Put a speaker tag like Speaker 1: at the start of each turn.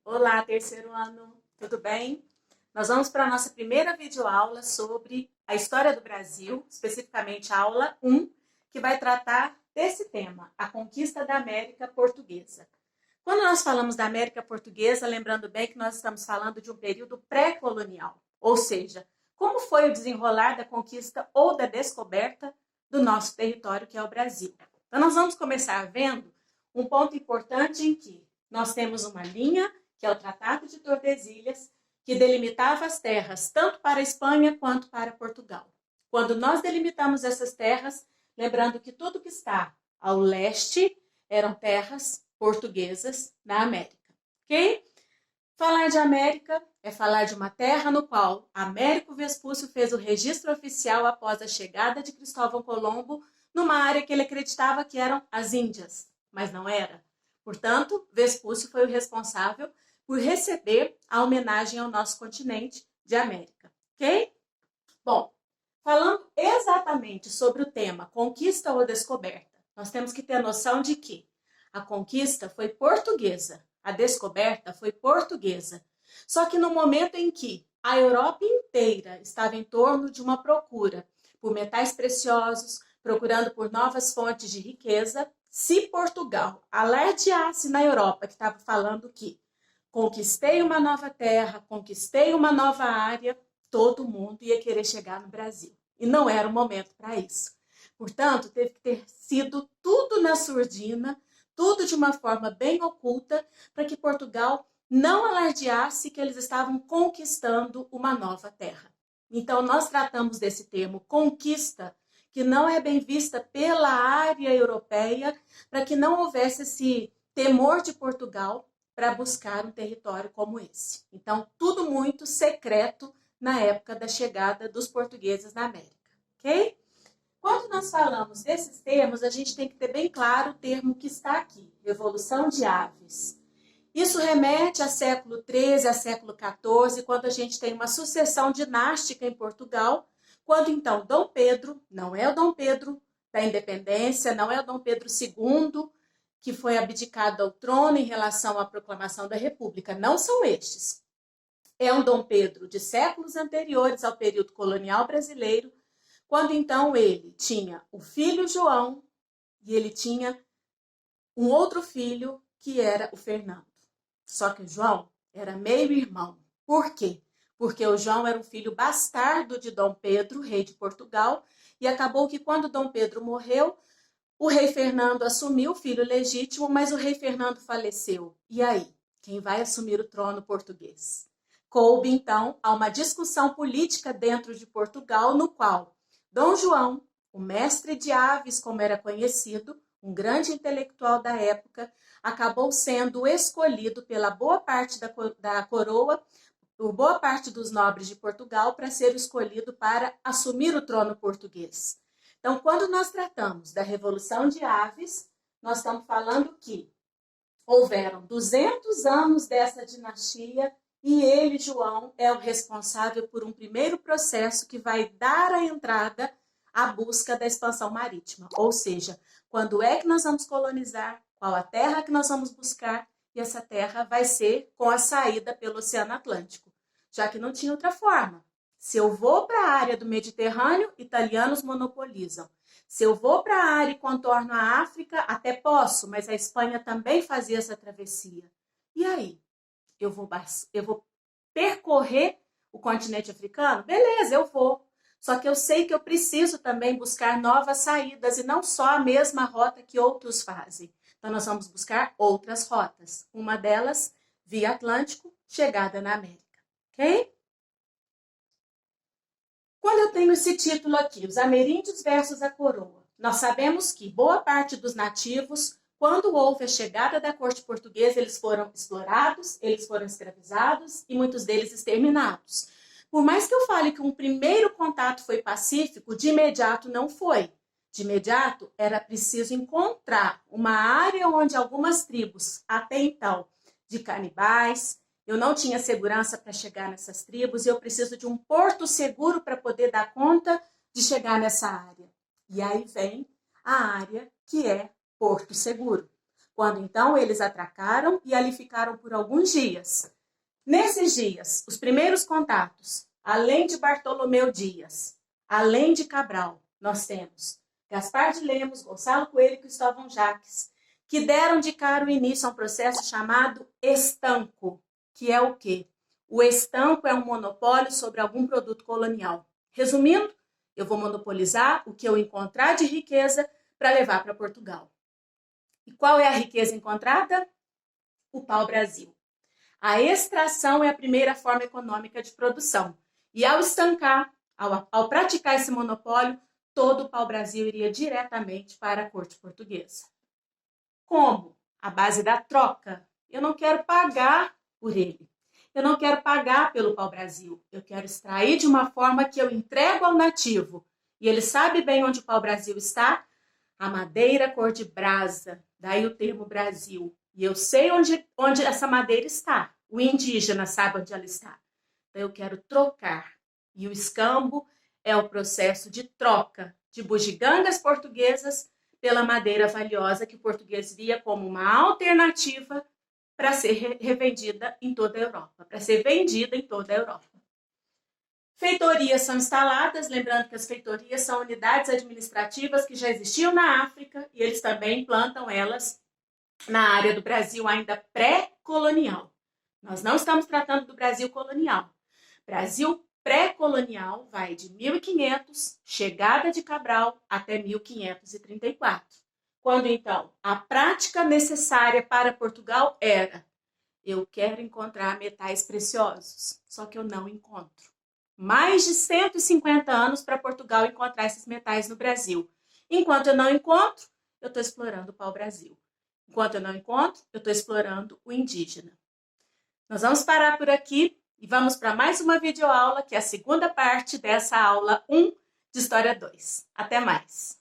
Speaker 1: Olá, terceiro ano, tudo bem? Nós vamos para a nossa primeira videoaula sobre a história do Brasil, especificamente a aula 1, que vai tratar desse tema, a conquista da América Portuguesa. Quando nós falamos da América Portuguesa, lembrando bem que nós estamos falando de um período pré-colonial, ou seja, como foi o desenrolar da conquista ou da descoberta do nosso território, que é o Brasil. Então, nós vamos começar vendo um ponto importante em que nós temos uma linha, que é o Tratado de Tordesilhas, que delimitava as terras tanto para a Espanha quanto para Portugal. Quando nós delimitamos essas terras, lembrando que tudo que está ao leste eram terras portuguesas na América, ok? Falar de América é falar de uma terra no qual Américo Vespúcio fez o registro oficial após a chegada de Cristóvão Colombo numa área que ele acreditava que eram as Índias, mas não era. Portanto, Vespúcio foi o responsável por receber a homenagem ao nosso continente de América, ok? Bom, falando exatamente sobre o tema conquista ou descoberta, nós temos que ter noção de que a conquista foi portuguesa, a descoberta foi portuguesa. Só que no momento em que a Europa inteira estava em torno de uma procura por metais preciosos, procurando por novas fontes de riqueza, se Portugal alardeasse na Europa, que estava falando que conquistei uma nova terra, conquistei uma nova área, todo mundo ia querer chegar no Brasil. E não era o momento para isso. Portanto, teve que ter sido tudo na surdina, tudo de uma forma bem oculta, para que Portugal não alardeasse que eles estavam conquistando uma nova terra. Então, nós tratamos desse termo conquista, que não é bem vista pela área europeia, para que não houvesse esse temor de Portugal para buscar um território como esse. Então, tudo muito secreto na época da chegada dos portugueses na América, ok? Quando nós falamos desses termos, a gente tem que ter bem claro o termo que está aqui, Revolução de Aves. Isso remete a século XIII, a século XIV, quando a gente tem uma sucessão dinástica em Portugal, quando então Dom Pedro, não é o Dom Pedro da Independência, não é o Dom Pedro II, que foi abdicado ao trono em relação à proclamação da República, não são estes. É um Dom Pedro de séculos anteriores ao período colonial brasileiro, quando então ele tinha o filho João e ele tinha um outro filho que era o Fernando. Só que o João era meio-irmão. Por quê? Porque o João era um filho bastardo de Dom Pedro, rei de Portugal, e acabou que quando Dom Pedro morreu, o rei Fernando assumiu o filho legítimo, mas o rei Fernando faleceu. E aí? Quem vai assumir o trono português? Coube, então, a uma discussão política dentro de Portugal, no qual Dom João, o mestre de aves, como era conhecido, um grande intelectual da época, acabou sendo escolhido pela boa parte da coroa, por boa parte dos nobres de Portugal, para ser escolhido para assumir o trono português. Então, quando nós tratamos da Revolução de Aves, nós estamos falando que houveram 200 anos dessa dinastia e ele, João, é o responsável por um primeiro processo que vai dar a entrada à busca da expansão marítima. Ou seja, quando é que nós vamos colonizar, qual a terra que nós vamos buscar, e essa terra vai ser com a saída pelo Oceano Atlântico, já que não tinha outra forma. Se eu vou para a área do Mediterrâneo, italianos monopolizam. Se eu vou para a área e contorno a África, até posso, mas a Espanha também fazia essa travessia. E aí? Eu vou percorrer o continente africano? Beleza, eu vou. Só que eu sei que eu preciso também buscar novas saídas e não só a mesma rota que outros fazem. Então, nós vamos buscar outras rotas. Uma delas, via Atlântico, chegada na América. Ok? Quando eu tenho esse título aqui, os ameríndios versus a coroa, nós sabemos que boa parte dos nativos, quando houve a chegada da corte portuguesa, eles foram explorados, eles foram escravizados e muitos deles exterminados. Por mais que eu fale que um primeiro contato foi pacífico, de imediato não foi. De imediato era preciso encontrar uma área onde algumas tribos, até então, de canibais, eu não tinha segurança para chegar nessas tribos e eu preciso de um porto seguro para poder dar conta de chegar nessa área. E aí vem a área que é Porto Seguro. quando então eles atracaram e ali ficaram por alguns dias. Nesses dias, os primeiros contatos, além de Bartolomeu Dias, além de Cabral, nós temos Gaspar de Lemos, Gonçalo Coelho e Cristóvão Jacques, que deram de cara o início a um processo chamado estanco, que é o quê? O estanco é um monopólio sobre algum produto colonial. Resumindo, eu vou monopolizar o que eu encontrar de riqueza para levar para Portugal. E qual é a riqueza encontrada? O pau-brasil. A extração é a primeira forma econômica de produção. E ao estancar, ao praticar esse monopólio, todo o pau-brasil iria diretamente para a corte portuguesa. Como? A base da troca. Eu não quero pagar por ele. Eu não quero pagar pelo pau-brasil. Eu quero extrair de uma forma que eu entrego ao nativo. E ele sabe bem onde o pau-brasil está? A madeira cor de brasa. Daí o termo Brasil. E eu sei onde essa madeira está. O indígena sabe onde ela está. Então eu quero trocar. E o escambo é o processo de troca de bugigangas portuguesas pela madeira valiosa que o português via como uma alternativa para ser revendida em toda a Europa, para ser vendida em toda a Europa. Feitorias são instaladas, lembrando que as feitorias são unidades administrativas que já existiam na África e eles também implantam elas na área do Brasil ainda pré-colonial. Nós não estamos tratando do Brasil colonial. Brasil pré-colonial vai de 1500, chegada de Cabral, até 1534. Quando, então, a prática necessária para Portugal era: eu quero encontrar metais preciosos, só que eu não encontro. Mais de 150 anos para Portugal encontrar esses metais no Brasil. Enquanto eu não encontro, eu estou explorando o pau-brasil. Enquanto eu não encontro, eu estou explorando o indígena. Nós vamos parar por aqui e vamos para mais uma videoaula, que é a segunda parte dessa aula 1 de História 2. Até mais!